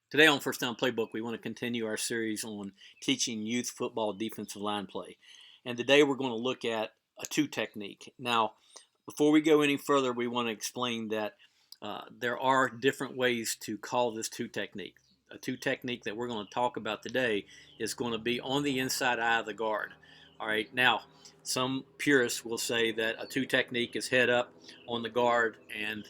Today on First Down Playbook, we want to continue our series on teaching youth football defensive line play. And today we're going to look at a two technique. Now, before we go any further, we want to explain that there are different ways to call this two technique. A two technique that we're going to talk about today is going to be on the inside eye of the guard. All right, now, some purists will say that a two technique is head up on the guard and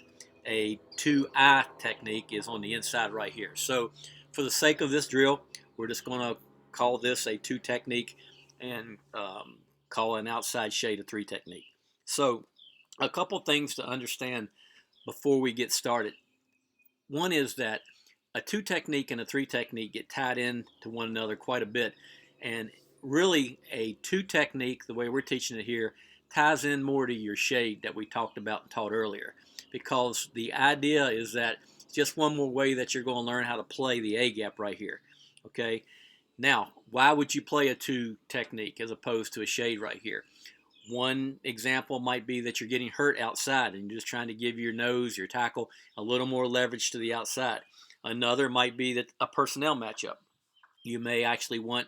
a two-eye technique is on the inside right here. So for the sake of this drill, we're just going to call this a two technique and call an outside shade a three technique. So a couple things to understand before we get started. One is that a two technique and a three technique get tied in to one another quite a bit. And really a two technique, the way we're teaching it here, ties in more to your shade that we talked about and taught earlier. Because the idea is that it's just one more way that you're going to learn how to play the A gap right here. Okay. Now, why would you play a two technique as opposed to a shade right here? One example might be that you're getting hurt outside and you're just trying to give your nose, your tackle, a little more leverage to the outside. Another might be that a personnel matchup. You may actually want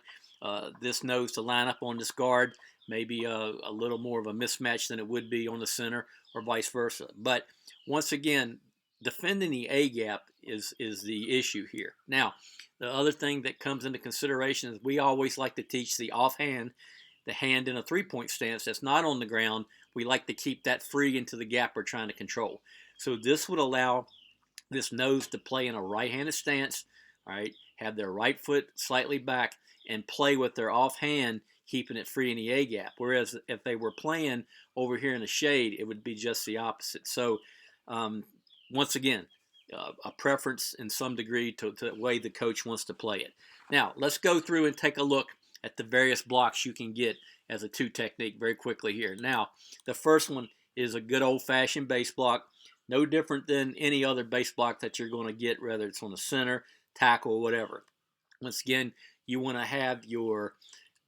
this nose to line up on this guard, maybe a little more of a mismatch than it would be on the center or vice versa. But once again, defending the A gap is the issue here. Now, the other thing that comes into consideration is we always like to teach the offhand, the hand in a three-point stance that's not on the ground. We like to keep that free into the gap we're trying to control. So this would allow this nose to play in a right-handed stance, all right, have their right foot slightly back, and play with their offhand, keeping it free in the A gap. Whereas if they were playing over here in the shade, it would be just the opposite. So once again, a preference in some degree to the way the coach wants to play it. Now, let's go through and take a look at the various blocks you can get as a two technique very quickly here. Now, the first one is a good old-fashioned base block, no different than any other base block that you're going to get, whether it's on the center, tackle, or whatever. Once again, you want to have your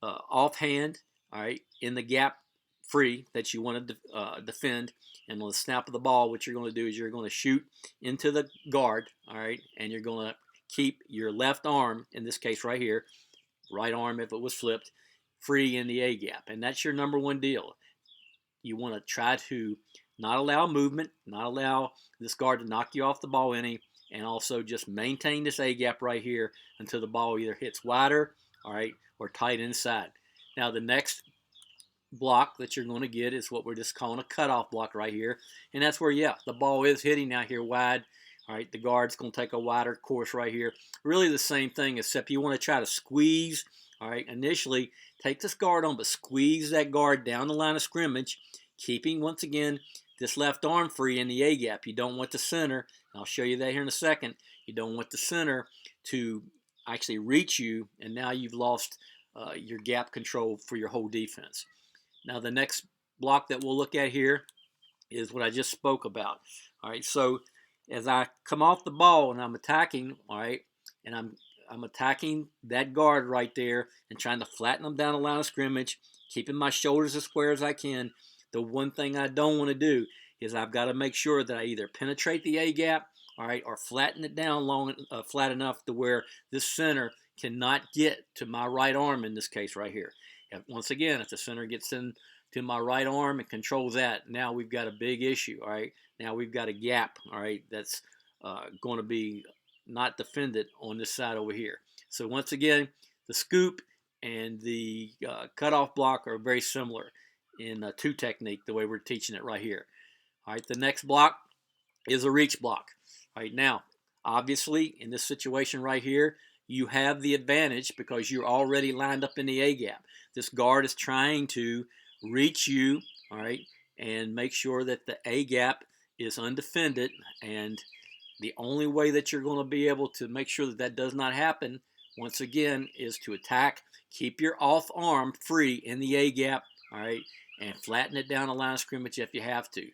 offhand, all right, in the gap free that you want to defend. And on the snap of the ball, what you're going to do is you're going to shoot into the guard, all right, and you're going to keep your left arm, in this case right here, right arm if it was flipped, free in the A gap. And that's your number one deal. You want to try to not allow movement, not allow this guard to knock you off the ball any, and also just maintain this A gap right here until the ball either hits wider, all right, or tight inside. Now the next block that you're going to get is what we're just calling a cutoff block right here, and that's where, yeah, the ball is hitting out here wide. All right, the guard's going to take a wider course right here. Really the same thing, except you want to try to squeeze, all right, initially take this guard on, but squeeze that guard down the line of scrimmage, keeping, once again, this left arm free in the A gap. You don't want the center, and I'll show you that here in a second, you don't want the center to actually reach you, and now you've lost your gap control for your whole defense. Now the next block that we'll look at here is what I just spoke about. All right, so as I come off the ball and I'm attacking, all right, and I'm attacking that guard right there and trying to flatten them down the line of scrimmage, keeping my shoulders as square as I can. The one thing I don't want to do is I've got to make sure that I either penetrate the A gap, all right, or flatten it down flat enough to where this center cannot get to my right arm in this case right here. Once again, if the center gets in to my right arm and controls that, now we've got a big issue, all right? Now we've got a gap, all right, that's going to be not defended on this side over here. So once again, the scoop and the cutoff block are very similar in two technique, the way we're teaching it right here. All right, the next block is a reach block. All right, now, obviously, in this situation right here, you have the advantage because you're already lined up in the A gap. This guard is trying to reach you, all right, and make sure that the A gap is undefended. And the only way that you're going to be able to make sure that that does not happen, once again, is to attack, keep your off arm free in the A gap, all right, and flatten it down the line of scrimmage if you have to.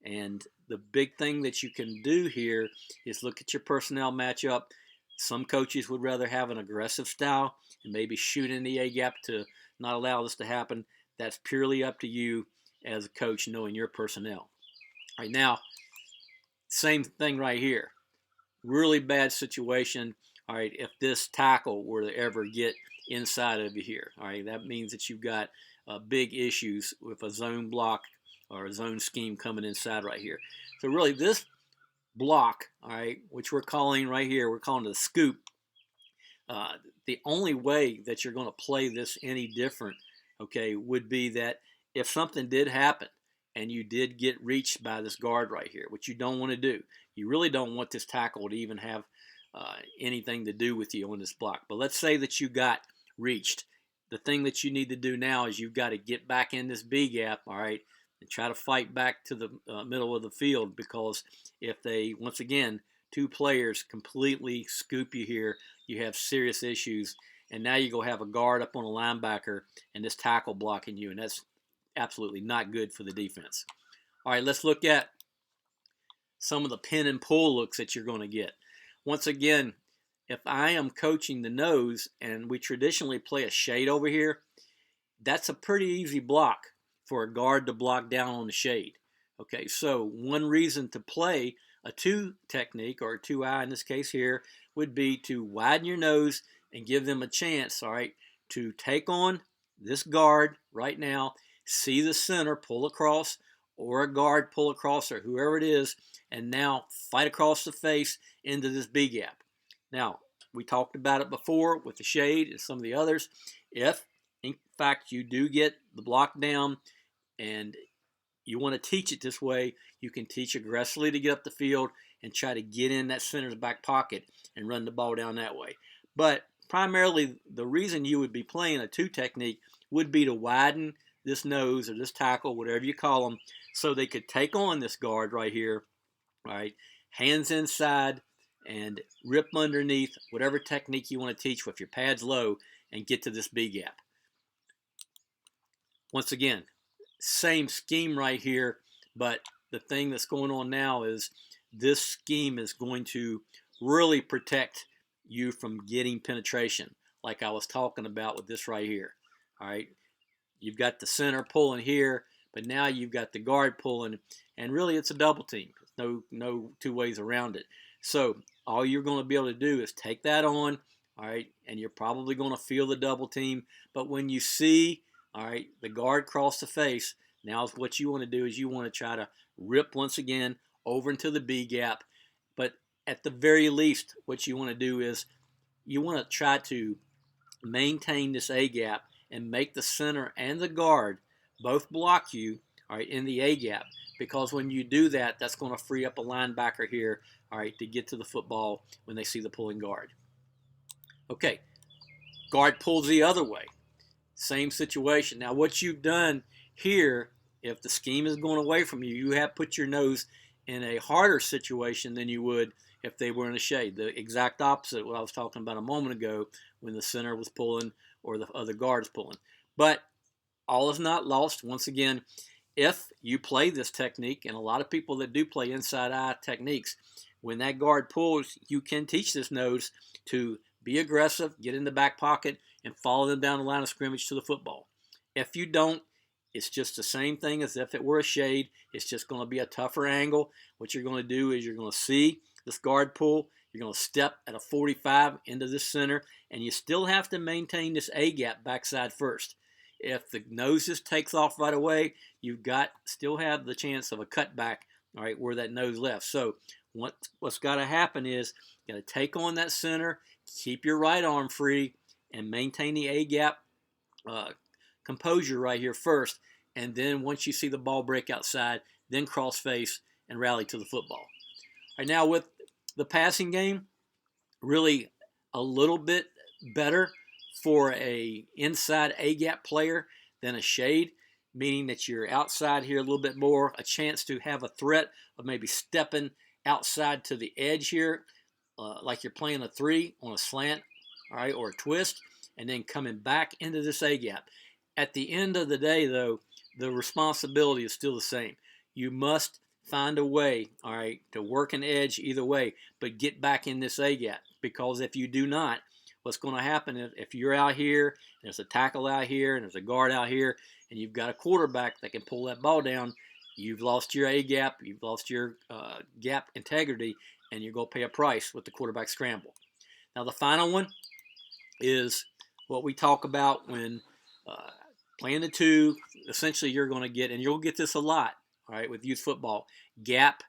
And the big thing that you can do here is look at your personnel matchup. Some coaches would rather have an aggressive style and maybe shoot in the A gap to not allow this to happen. That's purely up to you as a coach, knowing your personnel. All right, now, same thing right here. Really bad situation all right, if this tackle were to ever get inside of you here. All right, that means that you've got big issues with a zone block or a zone scheme coming inside right here. So really this block, all right, which we're calling right here, we're calling it a scoop. The only way that you're going to play this any different, okay, would be that if something did happen and you did get reached by this guard right here, which you don't want to do. You really don't want this tackle to even have anything to do with you on this block. But let's say that you got reached. The thing that you need to do now is you've got to get back in this B gap, all right, and try to fight back to the middle of the field, because if they, once again, two players completely scoop you here, you have serious issues, and now you go have a guard up on a linebacker and this tackle blocking you, and that's absolutely not good for the defense. All right, let's look at some of the pin and pull looks that you're going to get. Once again, if I am coaching the nose and we traditionally play a shade over here, that's a pretty easy block for a guard to block down on the shade. Okay, so one reason to play a two technique, or a 2-eye in this case here, would be to widen your nose and give them a chance, all right, to take on this guard right now, see the center pull across, or a guard pull across, or whoever it is, and now fight across the face into this B gap. Now, we talked about it before with the shade and some of the others. If, in fact, you do get the block down and you want to teach it this way, you can teach aggressively to get up the field and try to get in that center's back pocket and run the ball down that way. But primarily, the reason you would be playing a two technique would be to widen this nose or this tackle, whatever you call them, so they could take on this guard right here, right? Hands inside and rip underneath, whatever technique you want to teach with your pads low, and get to this B gap. Once again, same scheme right here, but the thing that's going on now is this scheme is going to really protect you from getting penetration, like I was talking about with this right here. All right, you've got the center pulling here, but now you've got the guard pulling, and really it's a double team. No two ways around it. So all you're going to be able to do is take that on, all right, and you're probably going to feel the double team. But when you see, all right, the guard cross the face, now what you want to do is you want to try to rip once again over into the B gap. But at the very least, what you want to do is you want to try to maintain this A gap and make the center and the guard both block you, all right, in the A gap. Because when you do that, that's going to free up a linebacker here, all right, to get to the football when they see the pulling guard. Okay, guard pulls the other way. Same situation. Now, what you've done here, if the scheme is going away from you, you have put your nose in a harder situation than you would if they were in a shade. The exact opposite of what I was talking about a moment ago when the center was pulling or the other guard is pulling. But all is not lost. Once again, if you play this technique, and a lot of people that do play inside eye techniques, when that guard pulls, you can teach this nose to be aggressive, get in the back pocket, and follow them down the line of scrimmage to the football. If you don't, it's just the same thing as if it were a shade. It's just going to be a tougher angle. What you're going to do is you're going to see this guard pull. You're going to step at a 45 into this center, and you still have to maintain this A gap backside first. If the nose just takes off right away, you've got still have the chance of a cutback, all right, where that nose left. So what's got to happen is you got to take on that center, keep your right arm free, and maintain the A gap composure right here first. And then once you see the ball break outside, then cross face and rally to the football. All right, now with the passing game, really a little bit better for a inside A-gap player than a shade, meaning that you're outside here a little bit more, a chance to have a threat of maybe stepping outside to the edge here, like you're playing a 3 on a slant, all right, or a twist, and then coming back into this A-gap. At the end of the day, though, the responsibility is still the same. You must find a way, all right, to work an edge either way, but get back in this A-gap, because if you do not, what's going to happen if you're out here, there's a tackle out here, and there's a guard out here, and you've got a quarterback that can pull that ball down, you've lost your A-gap, you've lost your gap integrity, and you're going to pay a price with the quarterback scramble. Now the final one is what we talk about when playing the two. Essentially, you're going to get, and you'll get this a lot, all right, with youth football, gap,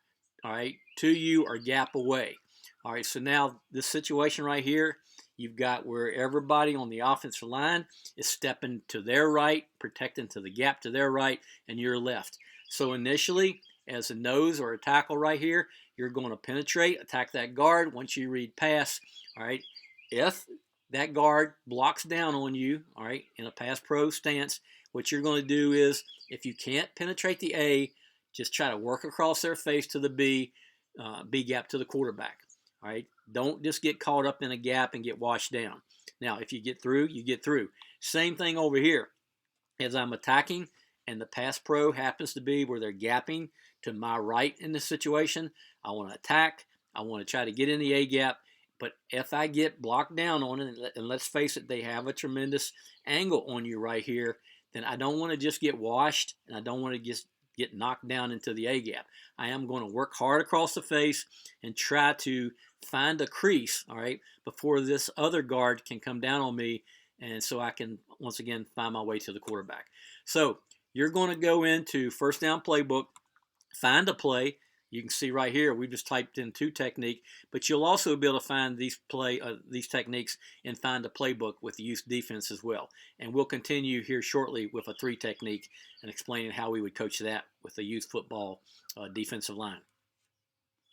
all right, to you or gap away. All right, so now this situation right here, you've got where everybody on the offensive line is stepping to their right, protecting to the gap to their right, and your left. So initially, as a nose or a tackle right here, you're going to penetrate, attack that guard. Once you read pass, all right, if that guard blocks down on you, all right, in a pass pro stance, what you're going to do is, if you can't penetrate the A, just try to work across their face to the B, B gap to the quarterback. All right, don't just get caught up in a gap and get washed down. Now, if you get through, you get through. Same thing over here. As I'm attacking, and the pass pro happens to be where they're gapping to my right in this situation, I want to attack. I want to try to get in the A gap. But if I get blocked down on it, and let's face it, they have a tremendous angle on you right here, then I don't want to just get washed, and I don't want to just get knocked down into the A gap. I am going to work hard across the face and try to find a crease, all right, before this other guard can come down on me, and so I can, once again, find my way to the quarterback. So you're going to go into FirstDown PlayBook, find a play. You can see right here, we just typed in 2 technique, but you'll also be able to find these techniques and find a playbook with the youth defense as well. And we'll continue here shortly with a 3 technique and explaining how we would coach that with the youth football defensive line.